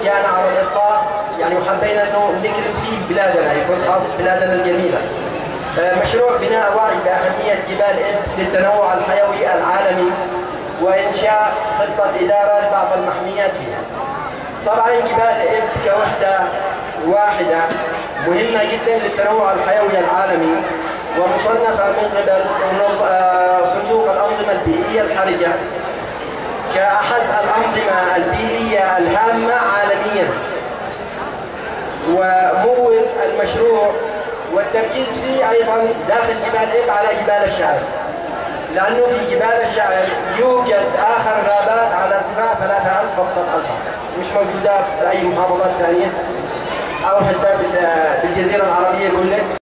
جاءنا على الإطلاق يعني وحبينا أنه نكرم فيه بلادنا، يكون خاص بلادنا الجميلة. مشروع بناء وعي بأهمية جبال إب للتنوع الحيوي العالمي وإنشاء خطة إدارة لبعض المحميات فيها. طبعا جبال إب كوحدة واحدة مهمة جدا للتنوع الحيوي العالمي، ومصنفة من قبل صندوق الأنظمة البيئية الحرجة كأحد الأنظمة البيئية الهامة عالميا. ومول المشروع والتركيز فيه أيضا داخل جبال إب على جبال الشعر، لأنه في جبال الشعر يوجد آخر غابات على ارتفاع 3000 فوق سطح البحر، مش موجودات في أي محافظات ثانية أو حتى بالجزيرة العربية كلها.